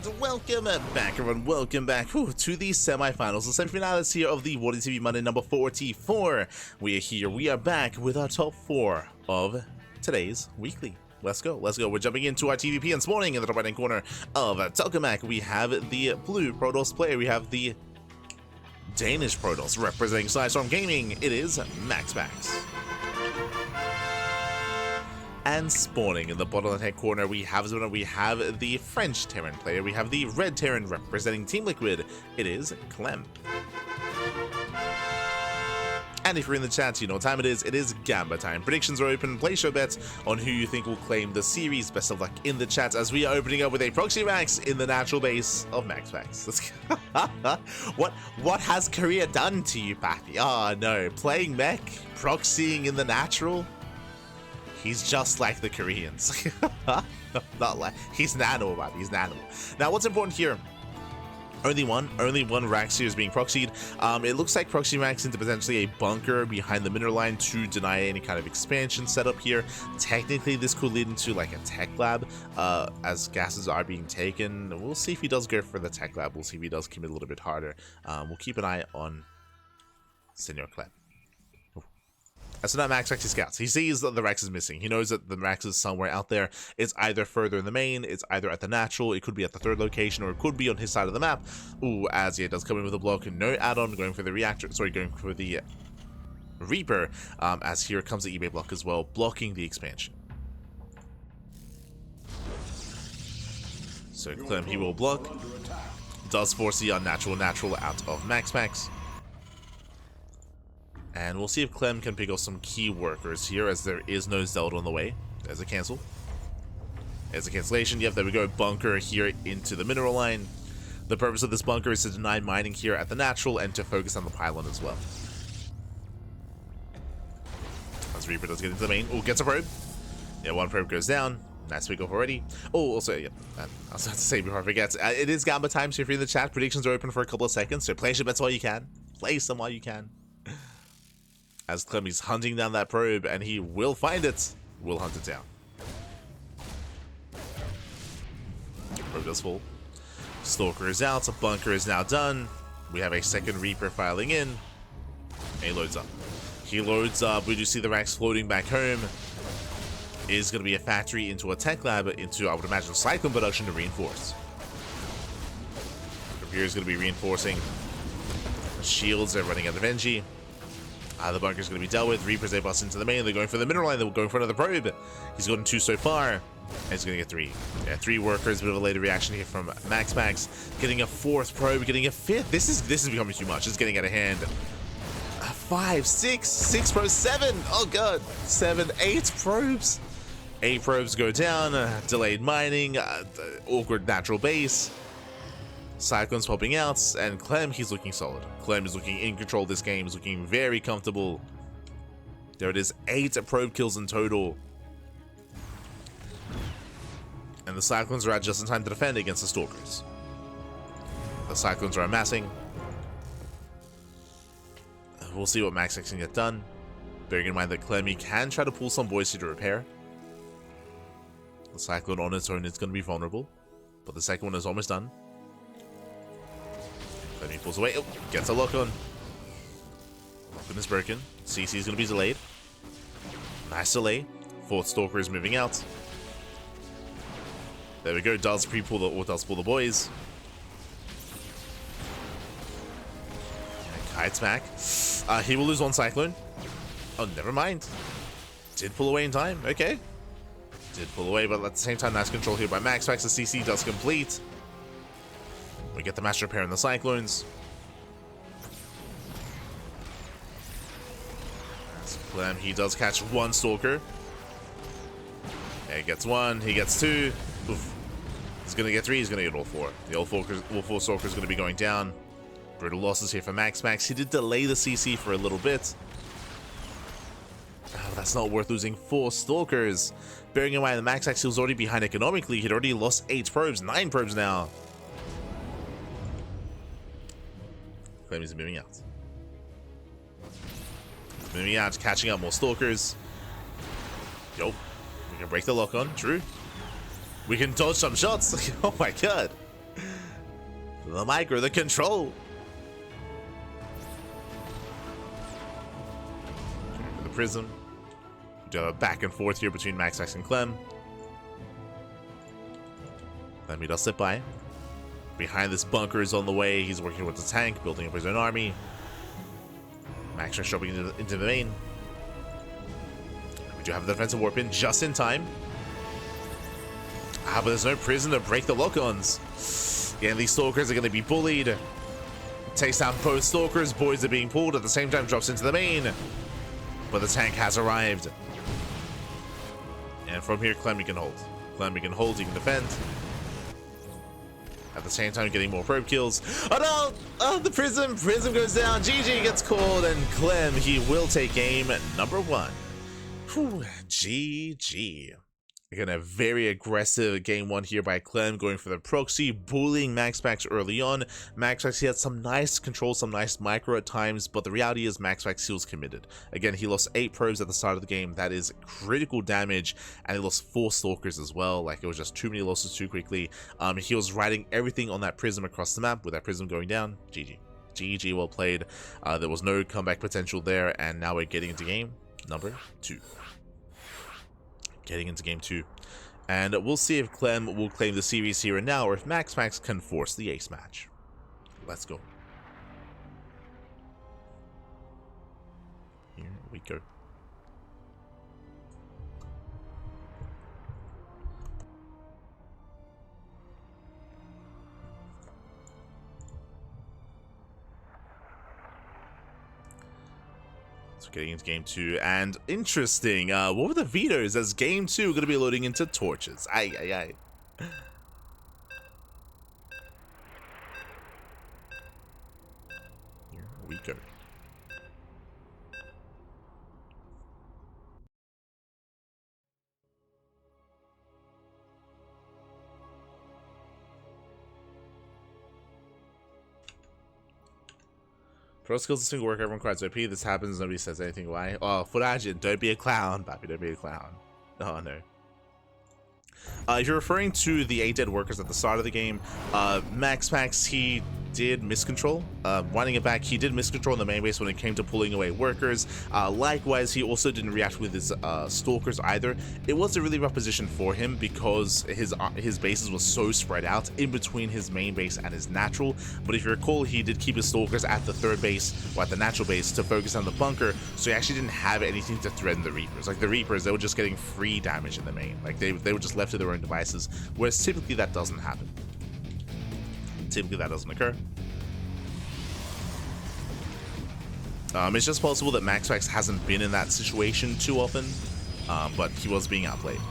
And welcome back, everyone. Welcome back to the semifinals, the semifinals here of the WardiTV Monday number 44. We are here. We are back with our top 4 of today's weekly. Let's go. Let's go. We're jumping into our TvP and spawning in the top right-hand corner of Ducklings. We have the blue Protoss player. We have the Danish Protoss representing Storm Gaming. It is MaxPax. And spawning in the bottom left-hand corner, we have the French Terran player. We have the red Terran representing Team Liquid. It is Clem. And if you're in the chat, you know what time it is. It is Gamba time. Predictions are open. Place your bets on who you think will claim the series. Best of luck in the chat as we are opening up with a proxy max in the natural base of MaxPax. Let's go. What has Korea done to you, Pappy? Oh no, playing mech, proxying in the natural. He's just like the Koreans. Not like, he's an animal, man. He's an animal. Now, what's important here? Only one Rax here is being proxied. It looks like proxy Rax into potentially a bunker behind the mineral line to deny any kind of expansion setup here. Technically, this could lead into like a tech lab as gases are being taken. We'll see if he does go for the tech lab. We'll see if he does commit a little bit harder. We'll keep an eye on Senor Clem. So now Max actually scouts. He sees that the Rex is missing. He knows that the Rex is somewhere out there. It's either further in the main, it's either at the natural, it could be at the third location, or it could be on his side of the map. Ooh, as he does come in with a block, no add-on, going for the reactor, sorry, going for the Reaper, as here comes the eBay block as well, blocking the expansion. So Clem, he will block, does force the unnatural out of MaxPax. And we'll see if Clem can pick up some key workers here, as there is no Zelda on the way. There's a cancel. There's a cancellation. Yep, there we go. Bunker here into the mineral line. The purpose of this bunker is to deny mining here at the natural and to focus on the pylon as well. As Reaper does get into the main. Oh, gets a probe. Yeah, one probe goes down. Nice pick up already. Oh, also, yeah, I was about to say before I forget, it is Gamba time, so if you're in the chat, predictions are open for a couple of seconds, so place your bets while you can. Place them while you can. As Clem is hunting down that probe, and he will find it. Will hunt it down. Probe does fall. Stalker is out. A bunker is now done. We have a second Reaper filing in. And he loads up. He loads up. We do see the Rax floating back home. It is going to be a factory into a tech lab, into, I would imagine, cyclone production to reinforce. Here is going to be reinforcing. Shields are running out of energy. The bunker's going to be dealt with. Reapers, they bust into the main. They're going for the mineral line. They're going for another probe. He's gotten 2 so far. And he's going to get 3. Yeah, 3 workers. Bit of a later reaction here from MaxPax. Getting a 4th probe. Getting a 5th. This is becoming too much. It's getting out of hand. 5, 6 probes, 7. Oh, God. 7, 8 probes. 8 probes go down. Delayed mining. Awkward natural base. Cyclones popping out, and Clem, he's looking solid. Clem is looking in control of this game, is looking very comfortable. There it is, 8 probe kills in total. And the Cyclones are out just in time to defend against the Stalkers. The Cyclones are amassing. We'll see what MaxPax can get done. Bearing in mind that Clem, he can try to pull some boys here to repair. The Cyclone on its own is going to be vulnerable, but the second one is almost done. Then he pulls away. Oh, gets a lock on. Lock-on is broken. CC is going to be delayed. Nice delay. 4th Stalker is moving out. There we go. Does pre-pull the, or does pull the boys. Kite's back. He will lose 1 Cyclone. Oh, never mind. Did pull away in time. Okay. Did pull away, but at the same time, nice control here by MaxPax. The CC does complete. We get the mass repair in the Cyclones. Clem, he does catch 1 Stalker. Yeah, he gets 1, he gets 2. Oof. He's gonna get 3, he's gonna get all 4. The all 4 Stalkers gonna be going down. Brutal losses here for MaxPax. He did delay the CC for a little bit. Oh, that's not worth losing 4 Stalkers. Bearing in mind the MaxPax was already behind economically, he'd already lost 8 probes, 9 probes now. Clem is moving out. Moving out, catching up more Stalkers. Yo, we can break the lock on. True. We can dodge some shots. Oh my God. The micro, the control. The prism. We do have a back and forth here between MaxPax and Clem. Clem, he does sit by. Behind this bunker is on the way. He's working with the tank, building up his own army. MaxPax dropping into the main. We do have the defensive warp in just in time. But there's no prison to break the lock-ons. Again, these stalkers are going to be bullied. Takes down both stalkers. Boys are being pulled at the same time, drops into the main. But the tank has arrived. And from here, Clem, you can hold. Clem, you can hold, you can defend. At the same time, getting more probe kills. Oh no! Oh, the prism! Prism goes down. GG gets called, and Clem, he will take game number 1. Whew, GG. Again, a very aggressive game 1 here by Clem, going for the proxy, bullying MaxPax early on. MaxPax, he had some nice control, some nice micro at times, but the reality is MaxPax, he was committed. Again, he lost 8 probes at the start of the game. That is critical damage, and he lost 4 stalkers as well. Like, it was just too many losses too quickly. He was riding everything on that prism across the map. With that prism going down, GG. GG, well played. There was no comeback potential there, and now we're getting into game number 2. Getting into game 2. And we'll see if Clem will claim the series here and now, or if MaxPax can force the ace match. Let's go. Here we go. Getting into game 2, and interesting, what were the vetoes as game 2 going to be loading into torches? Aye, aye, aye. Here we go. Pro skills is single work, everyone cries OP. This happens, nobody says anything. Why? Oh, Footage, don't be a clown, Pappy, don't be a clown. Oh no. If you're referring to the 8 dead workers at the start of the game, MaxPax, he did miscontrol. Winding it back, he did miscontrol in the main base when it came to pulling away workers. Likewise, he also didn't react with his stalkers either. It was a really rough position for him because his bases were so spread out in between his main base and his natural. But if you recall, he did keep his stalkers at the 3rd base, or at the natural base, to focus on the bunker, so he actually didn't have anything to threaten the Reapers. Like the Reapers, they were just getting free damage in the main. Like they were just left to their own devices, whereas typically that doesn't happen. Typically that doesn't occur. It's just possible that MaxPax hasn't been in that situation too often, but he was being outplayed.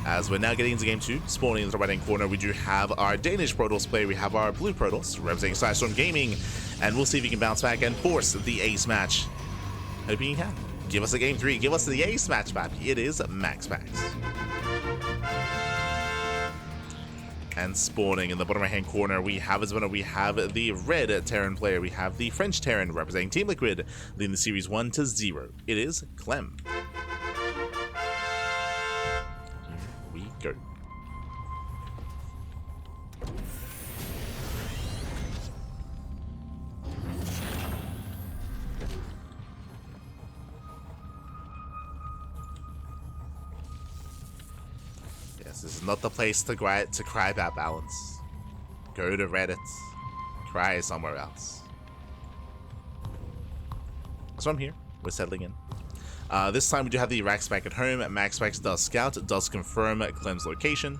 As we're now getting into game 2, spawning in the right hand corner, we do have our Danish Protoss player, we have our blue Protoss representing Sidestorm Gaming, and we'll see if he can bounce back and force the ace match. Hoping he can. Give us a game 3, give us the ace match, Pappy. It is MaxPax. And spawning in the bottom right hand corner, we have as winner, we have the red Terran player, we have the French Terran representing Team Liquid, leading the series 1-0. It is Clem. Here we go. This is not the place to cry about balance. Go to Reddit. Cry somewhere else. So I'm here. We're settling in. This time we do have the Rax back at home. MaxPax does scout, does confirm Clem's location.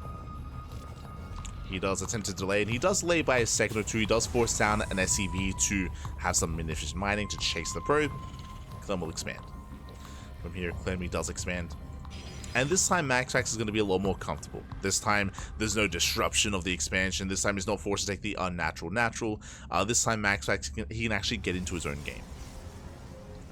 He does attempt to delay, and he does delay by a second or two. He does force down an SCV to have some inefficient mining to chase the probe. Clem will expand. From here, Clem, he does expand. And this time, MaxPax is going to be a lot more comfortable. This time, there's no disruption of the expansion. This time, he's not forced to take the unnatural natural. This time, MaxPax, he can actually get into his own game.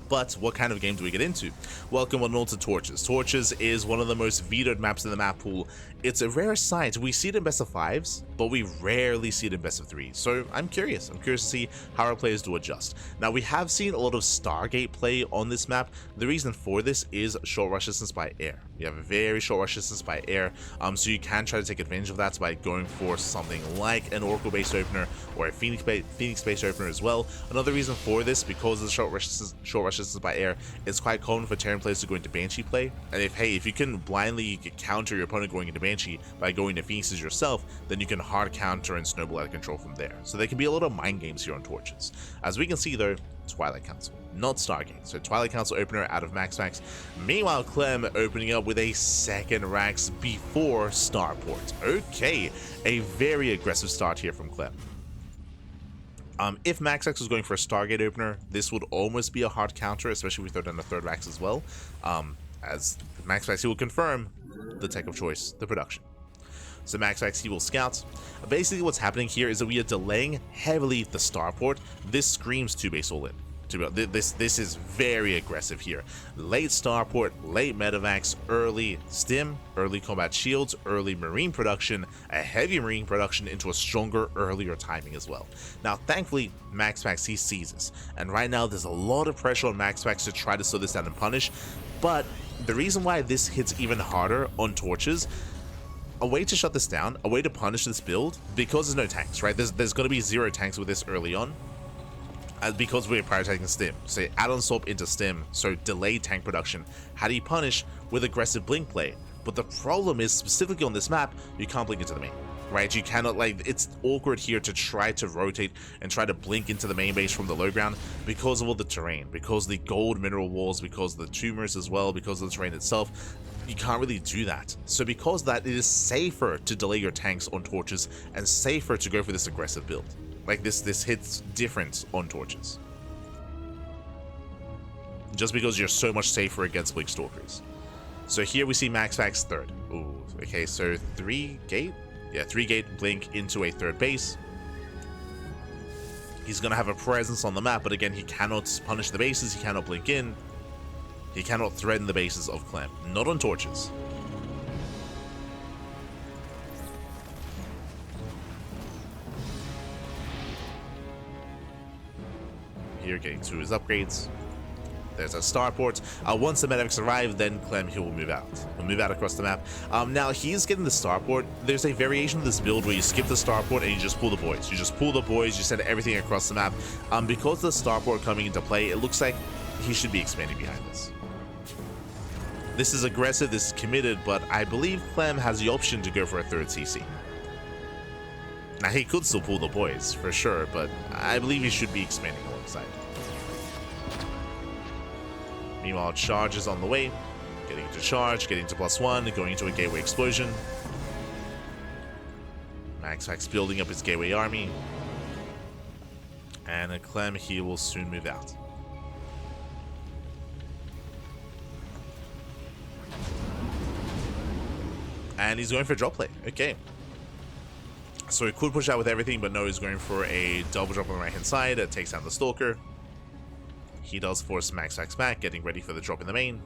But what kind of game do we get into? Welcome one and all to Torches. Torches is one of the most vetoed maps in the map pool. It's a rare sight. We see it in best of 5s, but we rarely see it in best of 3s. So I'm curious. I'm curious to see how our players do adjust. Now, we have seen a lot of Stargate play on this map. The reason for this is short rush distance by air. You have a very short rush distance by air, so you can try to take advantage of that by going for something like an Oracle-based opener or a Phoenix-based opener as well. Another reason for this, because of the short rush distance by air, it's quite common for Terran players to go into Banshee play. And if you can blindly counter your opponent going into Banshee by going to Phoenixes yourself, then you can hard counter and snowball out of control from there. So there can be a lot of mind games here on Torches. As we can see though, Twilight Council, not Stargate. So Twilight Council opener out of MaxPax. Meanwhile, Clem opening up with a second Rax before Starport. Okay, a very aggressive start here from Clem. If MaxPax was going for a Stargate opener, this would almost be a hard counter, especially if we throw down a third Rax as well. As MaxPax, he will confirm the tech of choice, the production. So MaxPax, he will scout. Basically what's happening here is that we are delaying heavily the starport. This screams 2-base all in. This is very aggressive here. Late starport, late medevacs, early stim, early combat shields, early marine production, a heavy marine production into a stronger, earlier timing as well. Now thankfully, MaxPax, he sees this. And right now there's a lot of pressure on MaxPax to try to slow this down and punish. But the reason why this hits even harder on Torches, a way to shut this down, a way to punish this build, because there's no tanks, right? There's going to be 0 tanks with this early on, because we're prioritizing stim. So add-on swap into stim, so delay tank production. How do you punish? With aggressive blink play. But the problem is, specifically on this map, you can't blink into the main, right? You cannot, like, it's awkward here to try to rotate and try to blink into the main base from the low ground because of all the terrain, because of the gold mineral walls, because of the tumors as well, because of the terrain itself. You can't really do that. So because of that, it is safer to delay your tanks on Torches and safer to go for this aggressive build. Like this hits different on Torches. Just because you're so much safer against Blink Stalkers. So here we see MaxPax third. Ooh, okay, so 3 gate? Yeah, 3 gate blink into a third base. He's gonna have a presence on the map, but again, he cannot punish the bases, he cannot blink in. He cannot threaten the bases of Clem. Not on Torches. Here, getting to his upgrades. There's a starport. Once the medics arrive, then Clem, he will move out. He'll move out across the map. Now, he's getting the starport. There's a variation of this build where you skip the starport and you just pull the boys. You just pull the boys, you send everything across the map. Because the starport coming into play, it looks like he should be expanding behind this. This is aggressive, this is committed, but I believe Clem has the option to go for a third CC. Now, he could still pull the boys, for sure, but I believe he should be expanding alongside. Meanwhile, charge is on the way. Getting to charge, getting to +1, going into a gateway explosion. MaxPax building up his gateway army. And Clem, he will soon move out. And he's going for a drop play. Okay. So he could push out with everything, but no, he's going for a double drop on the right-hand side. It takes down the Stalker. He does force MaxPax back, getting ready for the drop in the main.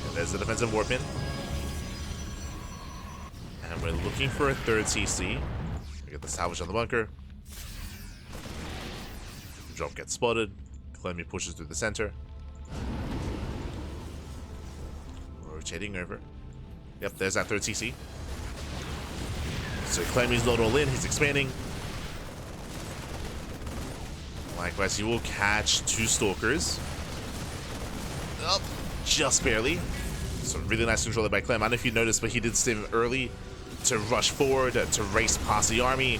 And there's the defensive warp in. And we're looking for a third CC. We get the salvage on the bunker. The drop gets spotted. Clem pushes through the center. Rotating over. Yep, there's that third CC. So Clemmy's not all in, he's expanding. Likewise, he will catch 2 Stalkers. Oh, just barely. So really nice control there by Clem. I don't know if you noticed, but he did stim early to rush forward, to race past the army.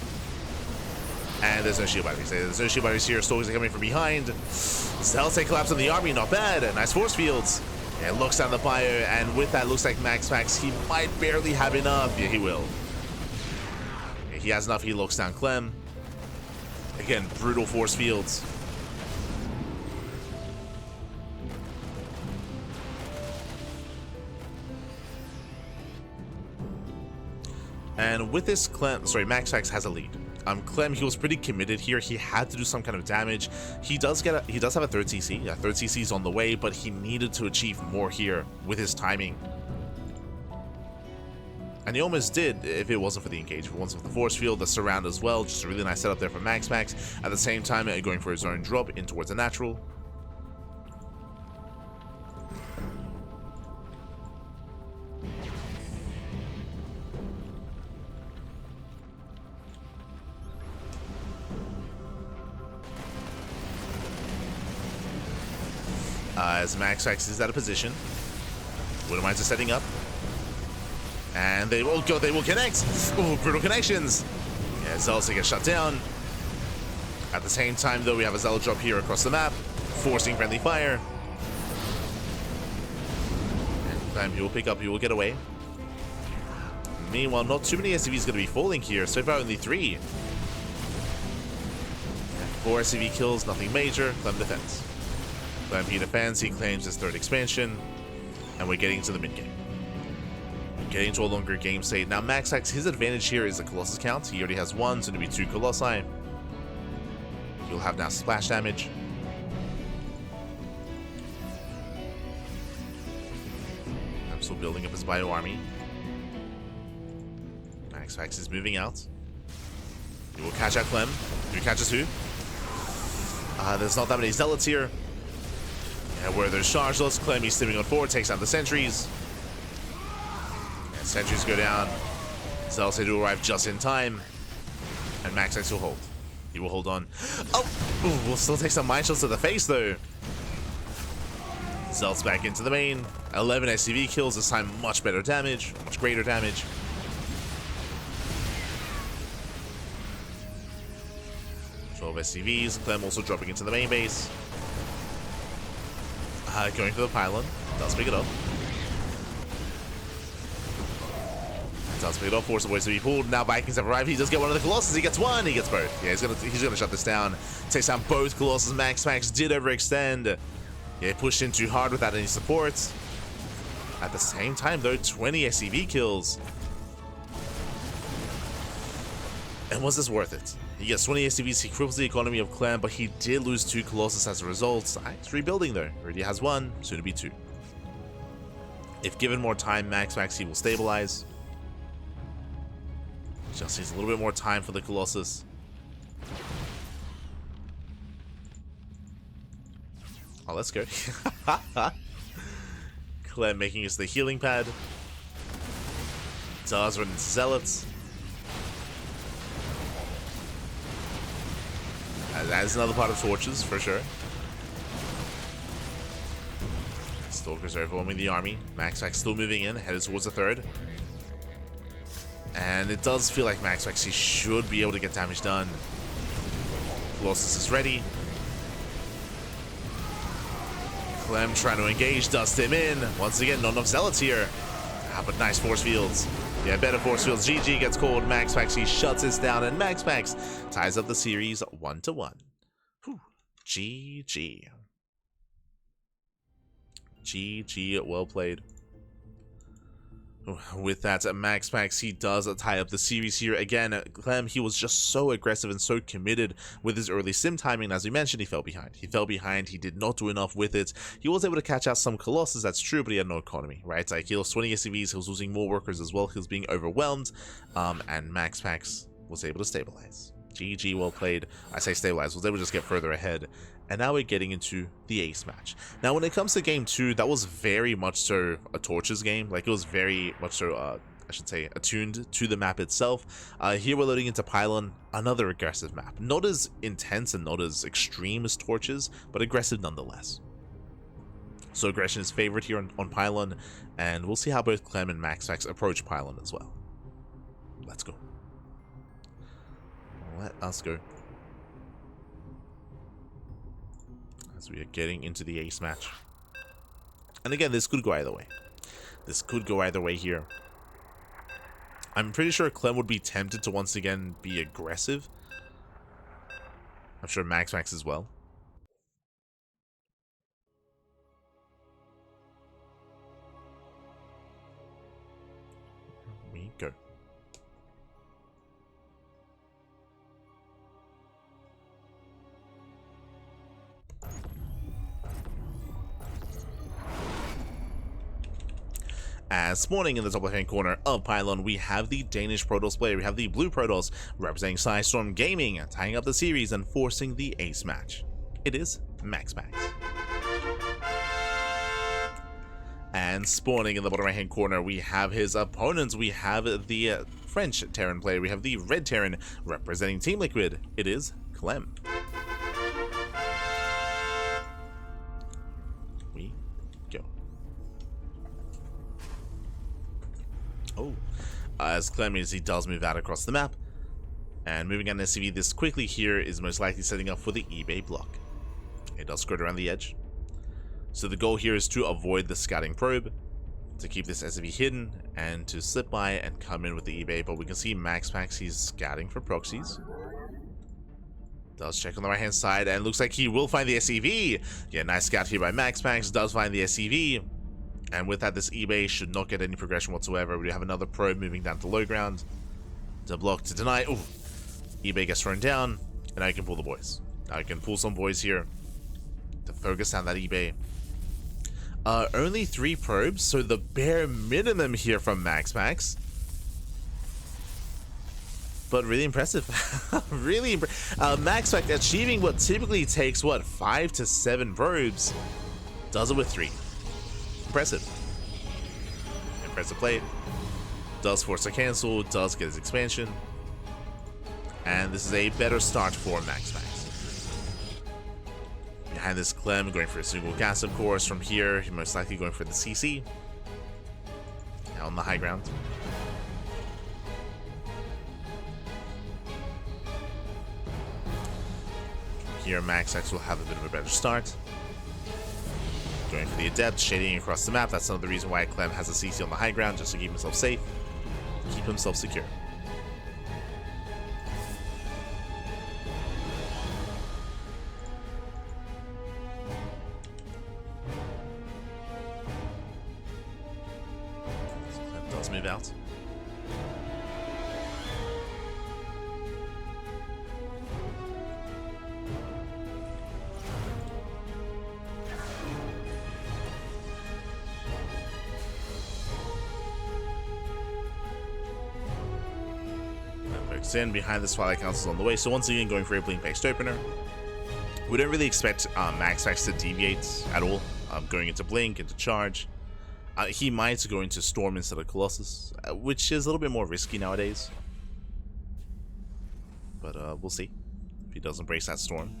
And there's no shield batteries. There's no shield batteries here. Stalkers are coming from behind. Celtic collapse on the army, not bad. Nice force fields. Yeah, looks down the bio, and with that, looks like MaxPax, he might barely have enough. Yeah, he will. Yeah, he has enough. He looks down Clem. Again, brutal force fields. And with this, MaxPax has a lead. Clem, he was pretty committed here. He had to do some kind of damage. He does have a third CC. Yeah, third CC is on the way, but he needed to achieve more here with his timing. And he almost did if it wasn't for the engage. If it wasn't for the force field, the surround as well. Just a really nice setup there for MaxPax. At the same time, going for his own drop in towards a natural. As MaxPax is out of position. Wouldn't mind just setting up. And they will go, they will connect. Ooh, brutal connections. Yeah, Zealots get shut down. At the same time, though, we have a Zealot drop here across the map, forcing friendly fire. And Clem, he will pick up, he will get away. Meanwhile, not too many SCVs going to be falling here. So far, only 3. 4 SCV kills, nothing major. Clem defends. Clem, he defends, he claims his 3rd expansion. And we're getting to the mid-game. Getting to a longer game state. Now, MaxPax, his advantage here is the Colossus count. He already has 1, soon to be 2 Colossi. He'll have now splash damage. I'm still building up his bio army. MaxPax is moving out. He will catch out Clem. Who catches who? There's not that many Zealots here. And where there's chargeless, Clem, he's stepping on forward, takes out the sentries. And sentries go down. Zealots do arrive just in time. And MaxPax will hold. He will hold on. Oh! Ooh, we'll still take some mind shots to the face, though. Zealots back into the main. 11 SCV kills, this time much better damage. Much greater damage. SCVs. Clem also dropping into the main base. Going for the pylon. Does pick it up. Does pick it up. Force the boys to be pulled. Now Vikings have arrived. He does get one of the Colossus. He gets one. He gets both. Yeah, he's gonna shut this down. Takes down both Colossus. MaxPax did overextend. Yeah, pushed in too hard without any support. At the same time, though, 20 SCV kills. And was this worth it? He gets 20 SCVs, he cripples the economy of Clem, but he did lose 2 Colossus as a result. He's rebuilding though. Already has 1, soon to be 2. If given more time, MaxPax, he will stabilize. Just needs a little bit more time for the Colossus. Oh, let's go. Clem making us the healing pad. Does run into Zealots. That is another part of Torches, for sure. Stalkers are overwhelming the army. MaxPax still moving in, headed towards the 3rd. And it does feel like MaxPax, he should be able to get damage done. Colossus is ready. Clem trying to engage, dust him in. Once again, not enough Zealots here. But nice force fields. Yeah, better force fields. GG gets called. MaxPax, he shuts this down, and MaxPax ties up the series 1-1. Whew. GG. GG, well played. With that, MaxPax, he does tie up the series here. Again, Clem, he was just so aggressive and so committed with his early sim timing. As we mentioned, he fell behind. He did not do enough with it. He was able to catch out some Colossus, that's true, but he had no economy, right? Like, he lost 20 SCVs, he was losing more workers as well, he was being overwhelmed, and MaxPax was able to stabilize. GG, well played. I say stabilize, was able to just get further ahead. And now we're getting into the ace match. Now, when it comes to game 2, that was very much so a Torches game. Like, it was very much so, I should say, attuned to the map itself. Here we're loading into Pylon, another aggressive map. Not as intense and not as extreme as Torches, but aggressive nonetheless. So aggression is favored here on Pylon, and we'll see how both Clem and MaxPax approach Pylon as well. Let's go. Let us go. As we are getting into the ace match. And again, this could go either way. This could go either way here. I'm pretty sure Clem would be tempted to once again be aggressive. I'm sure MaxPax as well. Here we go. As spawning in the top left-hand corner of Pylon, we have the Danish Protoss player. We have the blue Protoss representing Storm Gaming, tying up the series and forcing the ace match. It is MaxPax. And spawning in the bottom right-hand corner, we have his opponents. We have the French Terran player. We have the red Terran representing Team Liquid. It is Clem. We as Clem he does move out across the map. And moving on SCV this quickly here is most likely setting up for the eBay block. It does skirt around the edge. So the goal here is to avoid the scouting probe, to keep this SCV hidden, and to slip by and come in with the eBay. But we can see MaxPax, he's scouting for proxies. Does check on the right hand side, and looks like he will find the SCV. Yeah, nice scout here by MaxPax, does find the SCV. And with that, this eBay should not get any progression whatsoever. We have another probe moving down to low ground. To block, to deny. Ooh, eBay gets thrown down, and now you can pull the boys. Now you can pull some boys here to focus down that eBay. Only 3 probes, so the bare minimum here from MaxPax. But really impressive. Really MaxPax achieving what typically takes, what, 5 to 7 probes, does it with 3. Impressive. Impressive play. Does force a cancel, does get his expansion. And this is a better start for MaxPax. Behind this, Clem going for a single gas, of course. From here, he's most likely going for the CC. Now on the high ground. Here, MaxPax will have a bit of a better start. Going for the Adept, shading across the map. That's another reason why Clem has a CC on the high ground, just to keep himself safe, keep himself secure. Move out. In behind the Twilight Council on the way, so once again going for a blink-based opener. We don't really expect MaxPax to deviate at all, going into blink, into charge. He might go into Storm instead of Colossus, which is a little bit more risky nowadays. But we'll see if he does embrace that Storm.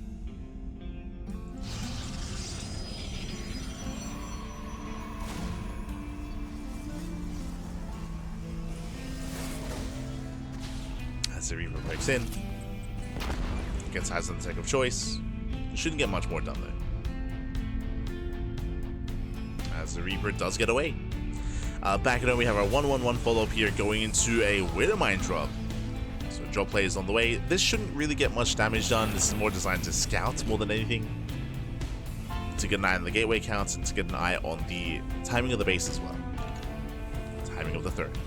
As the Reaper breaks in, gets eyes on the tech of choice. Shouldn't get much more done though. As the Reaper does get away. Back at home, we have our 1-1-1 follow-up here going into a Widowmine drop. So drop play is on the way. This shouldn't really get much damage done. This is more designed to scout more than anything. To get an eye on the gateway counts and to get an eye on the timing of the base as well. Timing of the third.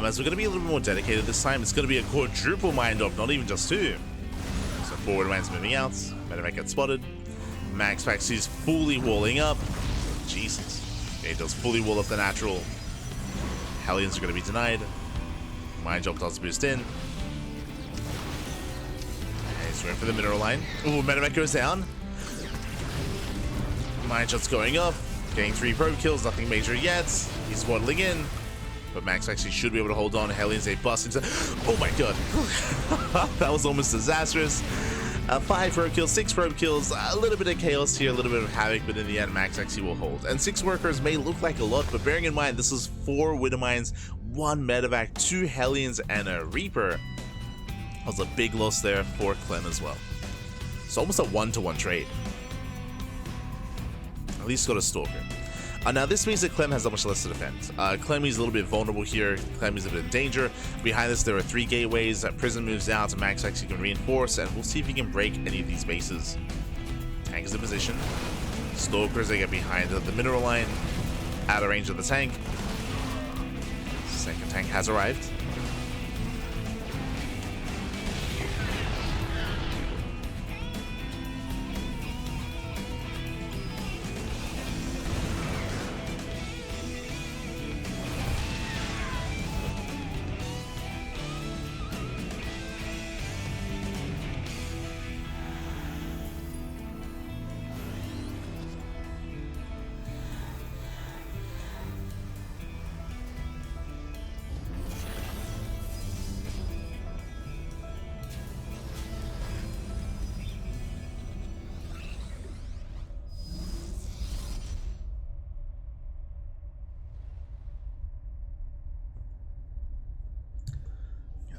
As we're going to be a little bit more dedicated this time, it's going to be a quadruple mine drop, not even just 2. So forward mine's moving out, Medevac gets spotted. MaxPax is fully walling up. Jesus. It does fully wall up the natural. Hellions are going to be denied. Mine drop does boost in. Okay, he's going for the mineral line. Ooh, Medevac goes down. Mine shot's going up. Getting 3 probe kills, nothing major yet. He's waddling in. But Max actually should be able to hold on. Hellions, they bust into... Oh my god. That was almost disastrous. 5 probe kills, 6 probe kills, a little bit of chaos here, a little bit of havoc, but in the end, Max actually will hold. And 6 workers may look like a lot, but bearing in mind, this is 4 Widowmines, 1 Medevac, 2 Hellions, and a Reaper. That was a big loss there for Clem as well. It's almost a 1-to-1 trade. At least got a Stalker. Now this means that Clem has that much less to defend. Clem is a little bit vulnerable here. Clem is a bit in danger. Behind this, there are 3 gateways. Prison moves out, and Max actually can reinforce, and we'll see if he can break any of these bases. Tank is in position. Stalkers, they get behind the mineral line, out of range of the tank. Second tank has arrived.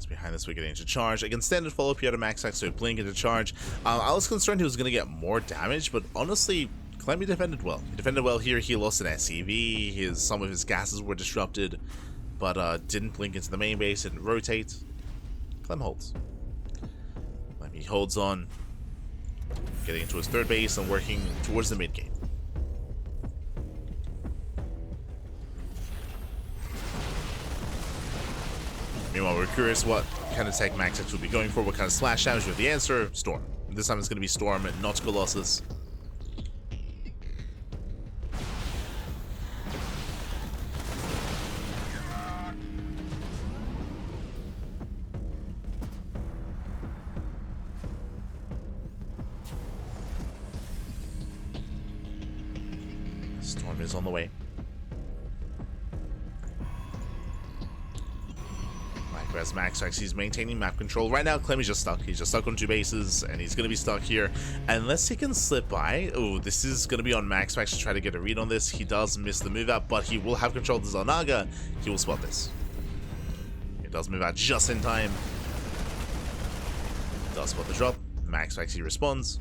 Behind this, we're getting into charge. Again, standard follow-up here to MaxPax, so blink into charge. I was concerned he was going to get more damage, but honestly, Clem defended well. He defended well here. He lost an SCV. Some of his gases were disrupted, but didn't blink into the main base, didn't rotate. Clem holds. He holds on, getting into his third base and working towards the mid game. Meanwhile, we're curious what kind of tech MaxPax will be going for, what kind of splash damage. With the answer, Storm. This time it's going to be Storm and not Colossus. Storm is on the way. As MaxPax, he's maintaining map control. Right now, Clem is just stuck. He's just stuck on 2 bases, and he's going to be stuck here. Unless he can slip by. Oh, this is going to be on MaxPax to try to get a read on this. He does miss the move out, but he will have control of the Zalnaga. He will spot this. He does move out just in time. Does spot the drop. MaxPax, he responds.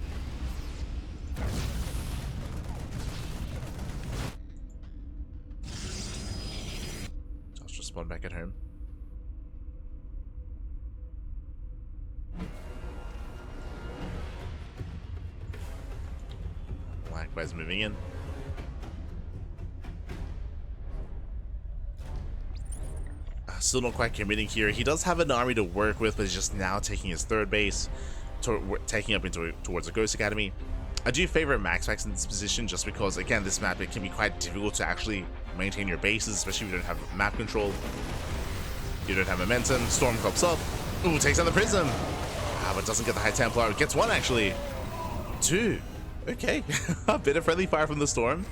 Just respond back at home. Blackbeard's moving in. Still not quite committing here. He does have an army to work with, but he's just now taking his third base, taking up towards the Ghost Academy. I do favor MaxPax in this position just because, again, this map, it can be quite difficult to actually maintain your bases, especially if you don't have map control. You don't have momentum. Storm pops up. Ooh, takes out the Prism. But doesn't get the High Templar. Gets 1, actually. 2. Okay. A bit of friendly fire from the Storm.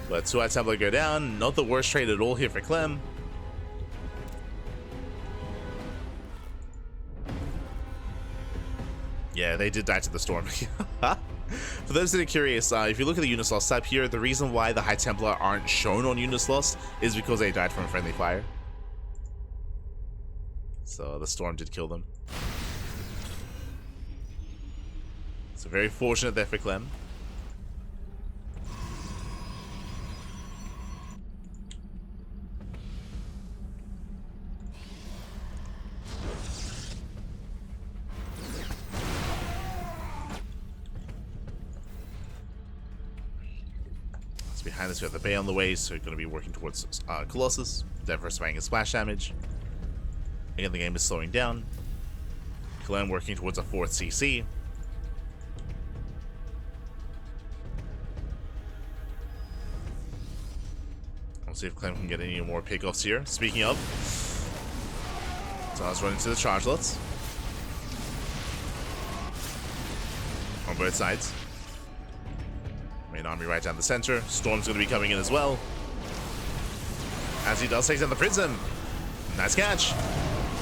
But 2 High Templar go down. Not the worst trade at all here for Clem. Yeah, they did die to the Storm. For those that are curious, if you look at the units lost tab here, the reason why the High Templar aren't shown on units lost is because they died from friendly fire. So the Storm did kill them. So very fortunate there for Clem. Behind us, we have the Bay on the way, so we're going to be working towards Colossus, diversifying his splash damage. Again, the game is slowing down. Clem working towards a 4th CC. We'll see if Clem can get any more pickoffs here. Speaking of, so I was running to the charge lots on both sides. Main army right down the center. Storm's going to be coming in as well. As he does, takes down the Prism. Nice catch.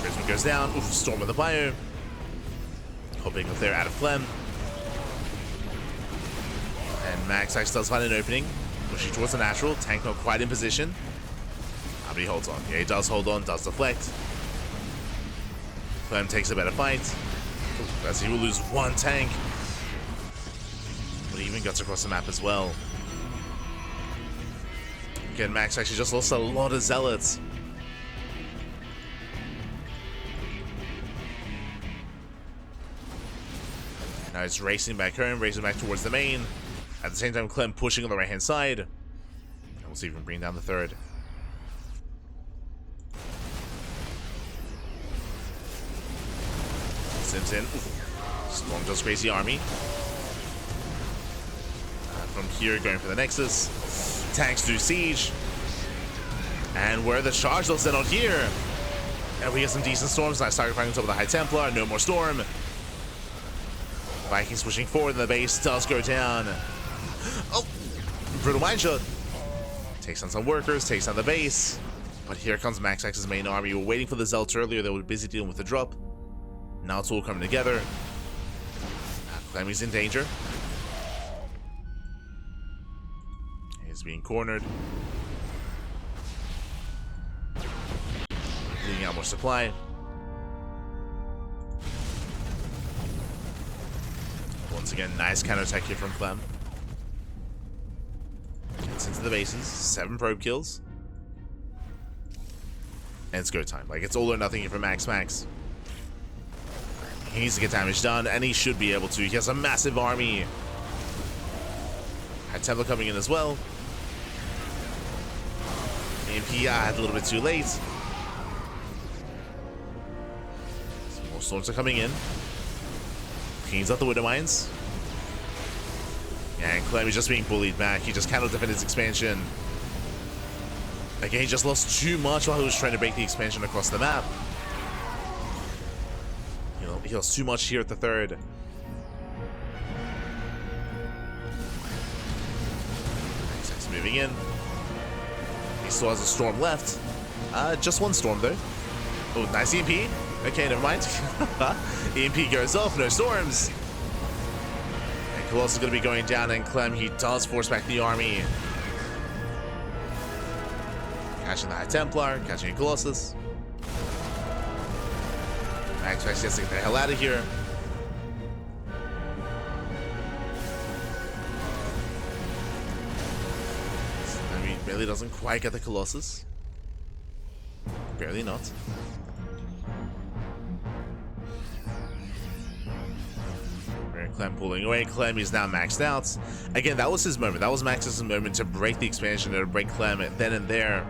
Prism goes down. Oof, Storm with the bio. Hoping that they're out of Clem. And MaxPax does find an opening. Pushing towards the natural. Tank not quite in position. But he holds on. Yeah, he does hold on. Does deflect. Clem takes a better fight. Oof, as he will lose 1 tank. But he even gets across the map as well. Again, Max actually just lost a lot of Zealots. Now he's racing back home, racing back towards the main. At the same time, Clem pushing on the right-hand side. And we'll see if we can bring down the 3rd. Sims in. Storm does crazy army. From here, going for the Nexus. Tanks do siege. And where the charge lots then on here. And we get some decent Storms. Nice target fighting on top of the High Templar. No more Storm. Vikings pushing forward, and the base does go down. Oh! Brutal Mind Shot. Takes down some workers, takes down the base. But here comes MaxPax's main army. We were waiting for the Zealots earlier. They were busy dealing with the drop. Now it's all coming together. Clemmy's in danger. He's being cornered. Leading pushing out more supply. Once again, nice counterattack here from Clem. Gets into the bases, 7 probe kills. And it's go time. Like, it's all or nothing here for MaxPax. He needs to get damage done, and he should be able to. He has a massive army. Had Templar coming in as well. EMP had a little bit too late. Some more storms are coming in. Cleans up the Widow Mines. And Clem is just being bullied back. He just cannot defend his expansion. Again, he just lost too much while he was trying to break the expansion across the map. You know, he lost too much here at the third. He's moving in. He still has a storm left. Just one storm though. Oh, nice EMP. Okay, never mind. EMP goes off, no storms. And Colossus is going to be going down, and Clem, he does force back the army. Catching the High Templar, catching a Colossus. MaxPax has to get the hell out of here. I mean, barely doesn't quite get the Colossus. Barely not. Clem pulling away. Clem is now maxed out. Again, that was his moment. That was Max's moment to break the expansion, to break Clem then and there.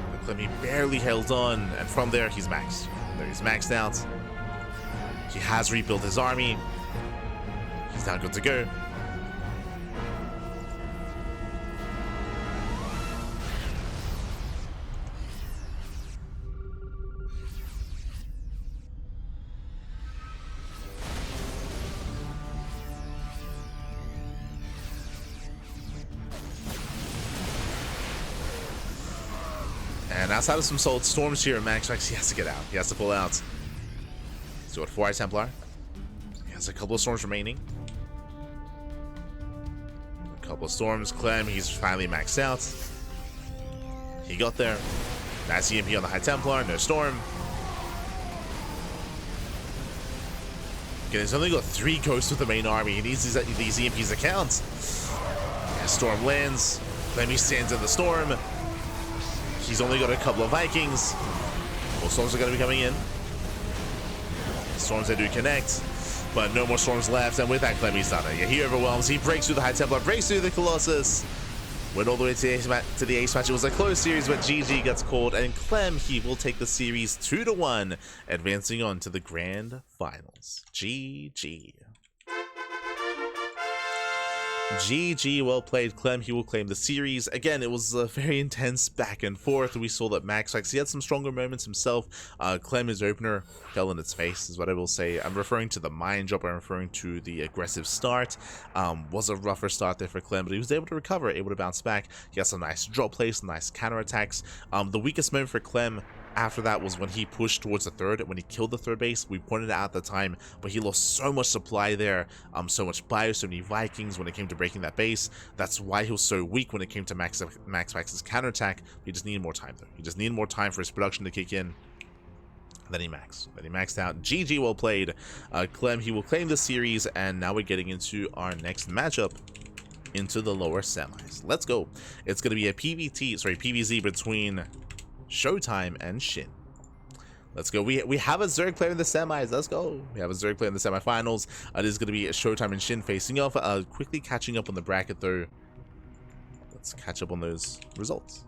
But Clem, he barely held on, and from there, he's maxed. There he's maxed out. He has rebuilt his army. He's now good to go. And outside of some solid storms here, MaxPax, he has to get out. He has to pull out. So at 4 High Templar. He has a couple of storms remaining. A couple of storms. Clem, he's finally maxed out. He got there. Nice EMP on the High Templar. No storm. Okay, he's only got 3 ghosts with the main army. He needs these EMPs to count. Yeah, storm lands. Clem, he stands in the storm. He's only got a couple of Vikings. More storms are going to be coming in. Storms, they do connect, but no more storms left. And with that, Clem, he's done it. Yeah, he overwhelms. He breaks through the High Templar, breaks through the Colossus. Went all the way to the ace match. It was a close series, but GG gets called. And Clem, he will take the series 2-1, advancing on to the grand finals. GG. GG, well played, Clem. He will claim the series. Again, it was a very intense back and forth. We saw that MaxPax, he had some stronger moments himself. Clem, his opener, fell in its face, is what I will say. I'm referring to the mind drop. I'm referring to the aggressive start. Was a rougher start there for Clem, but he was able to recover, able to bounce back. He had some nice drop plays, some nice counterattacks. The weakest moment for Clem after that was when he pushed towards the third, when he killed the third base. We pointed it out at the time, but he lost so much supply there, so much bio, so many Vikings when it came to breaking that base. That's why he was so weak when it came to MaxPax's counterattack. He just needed more time though. He just needed more time for his production to kick in. Then he maxed out. GG, well played. Clem, he will claim the series, and now we're getting into our next matchup, into the lower semis. Let's go. It's going to be a PvZ between Showtime and Shin. Let's go. We have a Zerg player in the semis. Let's go. We have a Zerg player in the semifinals. It is going to be a Showtime and Shin facing off. Quickly catching up on the bracket though. Let's catch up on those results.